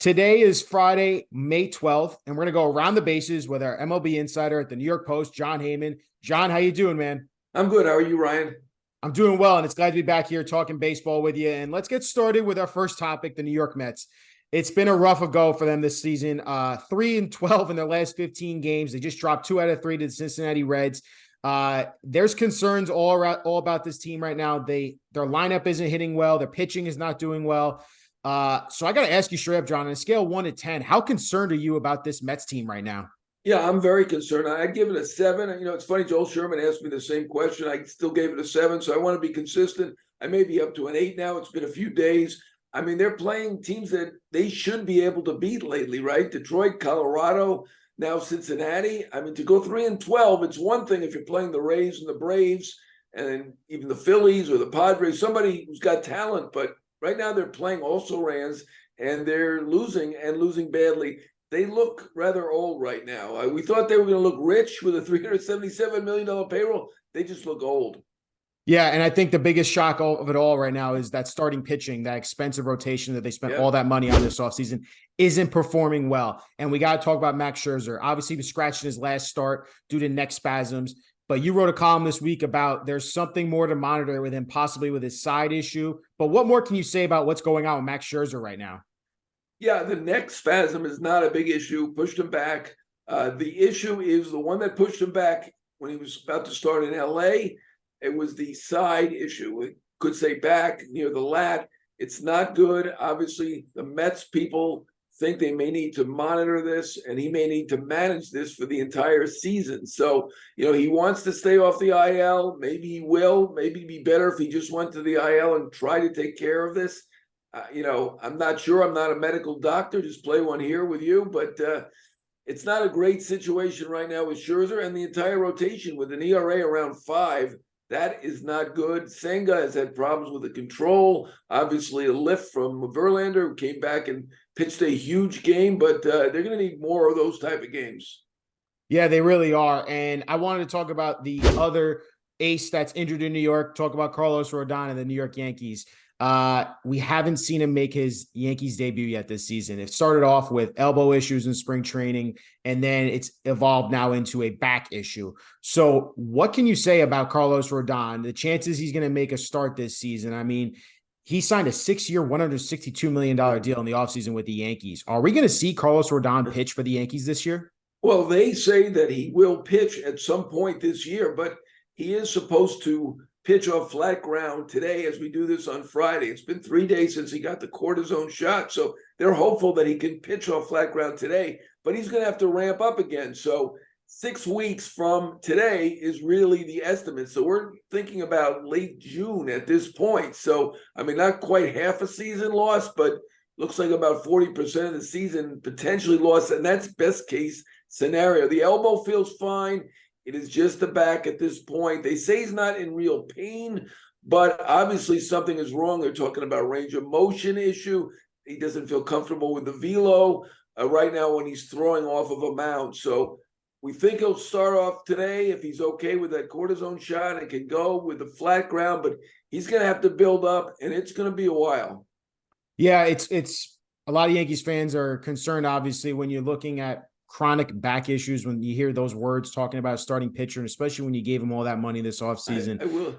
Today is Friday, May 12th, and we're going to go around the bases with our MLB insider at the New York Post, Jon Heyman. Jon, how you doing, man? I'm good. How are you, Ryan? I'm doing well, and it's glad to be back here talking baseball with you. And let's get started with our first topic, the New York Mets. It's been a rough go for them this season. 3-12 in their last 15 games. They just dropped 2 out of 3 to the Cincinnati Reds. There's concerns all about this team right now. Their lineup isn't hitting well. Their pitching is not doing well. So I got to ask you straight up, Jon, on a scale of 1 to 10, how concerned are you about this Mets team right now? Yeah, I'm very concerned. I'd give it a 7. It's funny, Joel Sherman asked me the same question. I still gave it a 7, so I want to be consistent. I may be up to an 8 now. It's been a few days. I mean, they're playing teams that they should be able to beat lately, right? Detroit, Colorado, now Cincinnati. I mean, to go 3-12, it's one thing if you're playing the Rays and the Braves and even the Phillies or the Padres, somebody who's got talent, but right now they're playing also Rans and they're losing and losing badly. They look rather old right now. We thought they were going to look rich with a $377 million payroll. They just look old. Yeah, and I think the biggest shock of it all right now is that starting pitching, that expensive rotation that they spent all that money on this offseason isn't performing well. And we got to talk about Max Scherzer. Obviously, he was scratching his last start due to neck spasms. But you wrote a column this week about there's something more to monitor with him, possibly with his side issue. But what more can you say about what's going on with Max Scherzer right now? Yeah, the neck spasm is not a big issue. Pushed him back. The issue is the one that pushed him back when he was about to start in LA. It was the side issue. It could say back near the lat. It's not good. Obviously, the Mets people think they may need to monitor this, and he may need to manage this for the entire season. So, he wants to stay off the IL. Maybe he will. Maybe it'd be better if he just went to the IL and try to take care of this. I'm not sure. I'm not a medical doctor. Just play one here with you. But it's not a great situation right now with Scherzer and the entire rotation with an ERA around 5. That is not good. Senga has had problems with the control. Obviously, a lift from Verlander, who came back and pitched a huge game, but they're going to need more of those type of games. Yeah, they really are. And I wanted to talk about the other ace that's injured in New York, talk about Carlos Rodon and the New York Yankees. We haven't seen him make his Yankees debut yet this season. It started off with elbow issues in spring training, and then it's evolved now into a back issue. So what can you say about Carlos Rodon? The chances he's going to make a start this season? I mean, he signed a 6-year, $162 million deal in the offseason with the Yankees. Are we going to see Carlos Rodon pitch for the Yankees this year? Well, they say that he will pitch at some point this year, but he is supposed to pitch off flat ground today as we do this on Friday. It's been 3 days since he got the cortisone shot, so they're hopeful that he can pitch off flat ground today, but he's going to have to ramp up again. So 6 weeks from today is really the estimate. So we're thinking about late June at this point. So, I mean, not quite half a season lost, but looks like about 40% of the season potentially lost, and that's best case scenario. The elbow feels fine. It is just the back at this point. They say he's not in real pain, but obviously something is wrong. They're talking about range of motion issue. He doesn't feel comfortable with the velo right now when he's throwing off of a mound. So we think he'll start off today if he's okay with that cortisone shot and can go with the flat ground, but he's going to have to build up, and it's going to be a while. Yeah, it's a lot of Yankees fans are concerned, obviously, when you're looking at chronic back issues, when you hear those words talking about a starting pitcher, and especially when you gave him all that money this offseason. I will.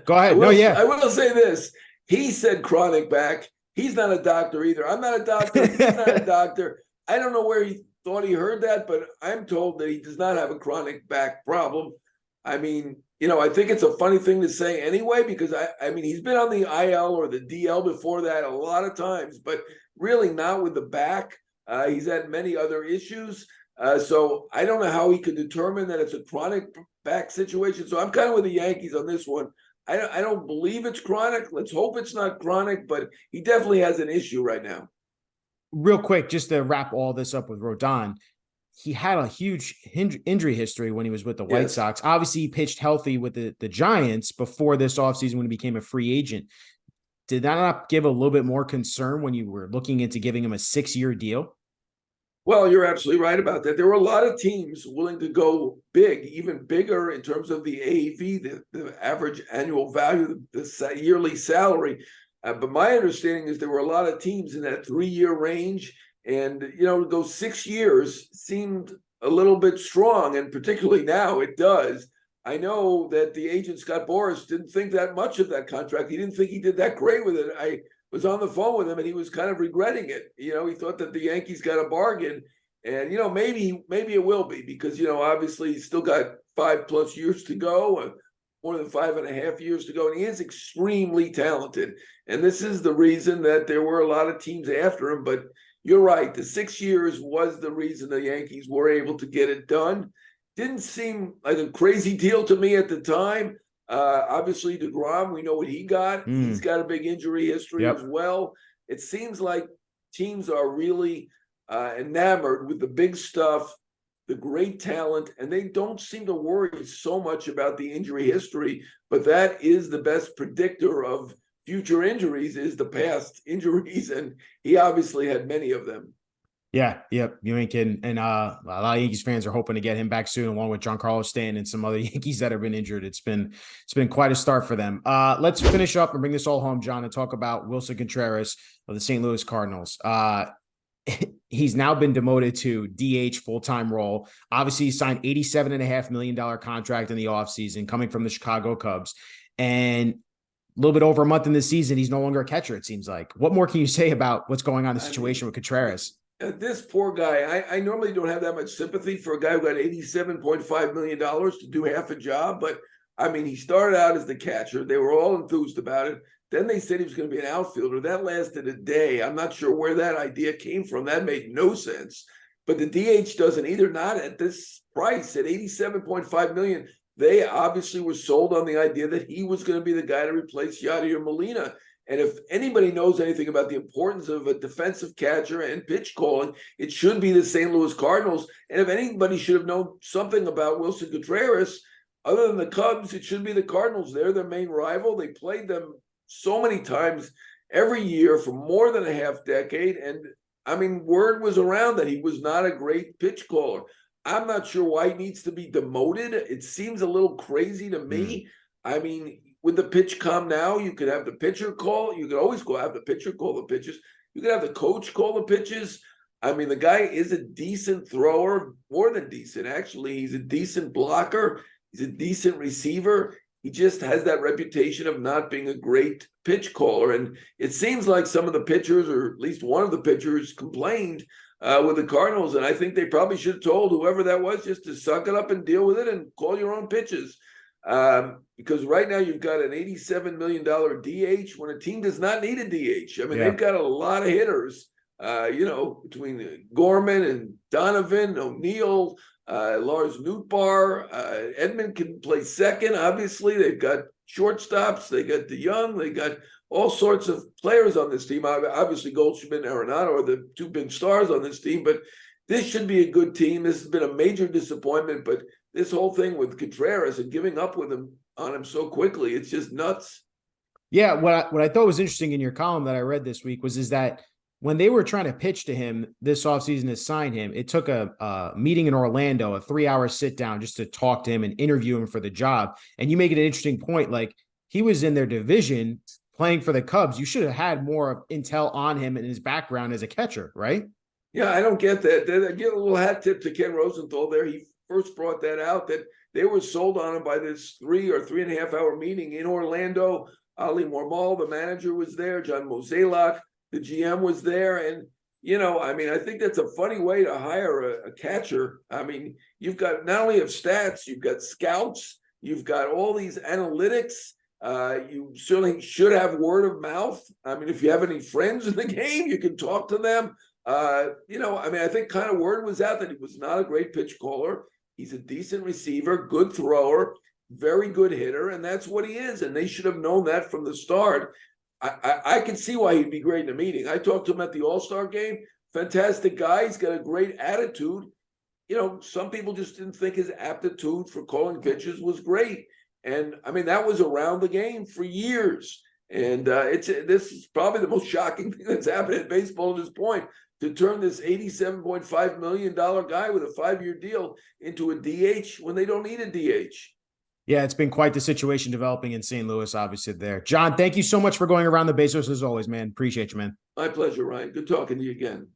Go ahead. I will say this. He said chronic back. He's not a doctor either. I'm not a doctor. He's not a doctor. I don't know where he thought he heard that, but I'm told that he does not have a chronic back problem. I mean, I think it's a funny thing to say anyway, because I mean, he's been on the IL or the DL before that a lot of times, but really not with the back. He's had many other issues. So I don't know how he could determine that it's a chronic back situation. So I'm kind of with the Yankees on this one. I don't believe it's chronic. Let's hope it's not chronic, but he definitely has an issue right now. Real quick, just to wrap all this up with Rodon, he had a huge injury history when he was with the White Sox. Obviously, he pitched healthy with the Giants before this offseason when he became a free agent. Did that not give a little bit more concern when you were looking into giving him a 6-year deal? Well, you're absolutely right about that. There were a lot of teams willing to go big, even bigger in terms of the AAV, the average annual value, the yearly salary. But my understanding is there were a lot of teams in that 3-year range. And, those 6 years seemed a little bit strong, and particularly now it does. I know that the agent, Scott Boras, didn't think that much of that contract. He didn't think he did that great with it. I was on the phone with him, and he was kind of regretting it. He thought that the Yankees got a bargain. And, maybe it will be, because, obviously he's still got 5+ years to go, more than 5.5 years to go. And he is extremely talented. And this is the reason that there were a lot of teams after him. But you're right. The 6 years was the reason the Yankees were able to get it done. Didn't seem like a crazy deal to me at the time. Obviously, DeGrom, we know what he got. He's got a big injury history as well. It seems like teams are really enamored with the big stuff, the great talent, and they don't seem to worry so much about the injury history. But that is the best predictor of future injuries, is the past injuries, and he obviously had many of them. Yeah, yep. You ain't kidding. And a lot of Yankees fans are hoping to get him back soon, along with Giancarlo Stanton and some other Yankees that have been injured. It's been quite a start for them. Let's finish up and bring this all home, John, and talk about Willson Contreras of the St. Louis Cardinals. He's now been demoted to DH full-time role. Obviously, he signed $87.5 million contract in the offseason, coming from the Chicago Cubs. And a little bit over a month in the season, he's no longer a catcher, it seems like. What more can you say about what's going on in the situation with Contreras? This poor guy, I normally don't have that much sympathy for a guy who got $87.5 million to do half a job. But, he started out as the catcher. They were all enthused about it. Then they said he was going to be an outfielder. That lasted a day. I'm not sure where that idea came from. That made no sense. But the DH doesn't either, not at this price, at $87.5 million. They obviously were sold on the idea that he was going to be the guy to replace Yadier Molina. And if anybody knows anything about the importance of a defensive catcher and pitch calling, it should be the St. Louis Cardinals. And if anybody should have known something about Willson Contreras, other than the Cubs, it should be the Cardinals. They're their main rival. They played them so many times every year for more than a half decade. And word was around that he was not a great pitch caller. I'm not sure why he needs to be demoted. It seems a little crazy to me. With the pitch come now, you could have the pitcher call. You could always have the pitcher call the pitches. You could have the coach call the pitches. The guy is a decent thrower, more than decent, actually. He's a decent blocker. He's a decent receiver. He just has that reputation of not being a great pitch caller. And it seems like some of the pitchers, or at least one of the pitchers, complained with the Cardinals. And I think they probably should have told whoever that was just to suck it up and deal with it and call your own pitches. Because right now you've got an $87 million DH when a team does not need a DH. They've got a lot of hitters, between Gorman and Donovan, O'Neill, Lars Nootbaar, Edman can play second. Obviously, they've got shortstops. They got DeYoung. They got all sorts of players on this team. Obviously, Goldschmidt and Arenado are the two big stars on this team, but this should be a good team. This has been a major disappointment, but this whole thing with Contreras and giving up on him so quickly, it's just nuts. Yeah, what I thought was interesting in your column that I read this week is that when they were trying to pitch to him this offseason to sign him, it took a meeting in Orlando, a 3-hour sit down just to talk to him and interview him for the job. And you make it an interesting point. Like, he was in their division playing for the Cubs. You should have had more intel on him and his background as a catcher, right? Yeah, I don't get that. I give a little hat tip to Ken Rosenthal there. He first brought that out, that they were sold on him by this 3 or 3.5 hour meeting in Orlando. Ali Mormal, the manager, was there. John Mozeliak, the GM, was there. And, I think that's a funny way to hire a catcher. You've got not only have stats, you've got scouts, you've got all these analytics. You certainly should have word of mouth. If you have any friends in the game, you can talk to them. I think kind of word was out that he was not a great pitch caller. He's a decent receiver, good thrower, very good hitter, and that's what he is. And they should have known that from the start. I can see why he'd be great in a meeting. I talked to him at the All-Star game. Fantastic guy. He's got a great attitude. Some people just didn't think his aptitude for calling pitches was great. And that was around the game for years. And this is probably the most shocking thing that's happened in baseball at this point, to turn this $87.5 million guy with a 5-year deal into a DH when they don't need a DH. Yeah, it's been quite the situation developing in St. Louis, obviously, there. John, thank you so much for going around the bases as always, man. Appreciate you, man. My pleasure, Ryan. Good talking to you again.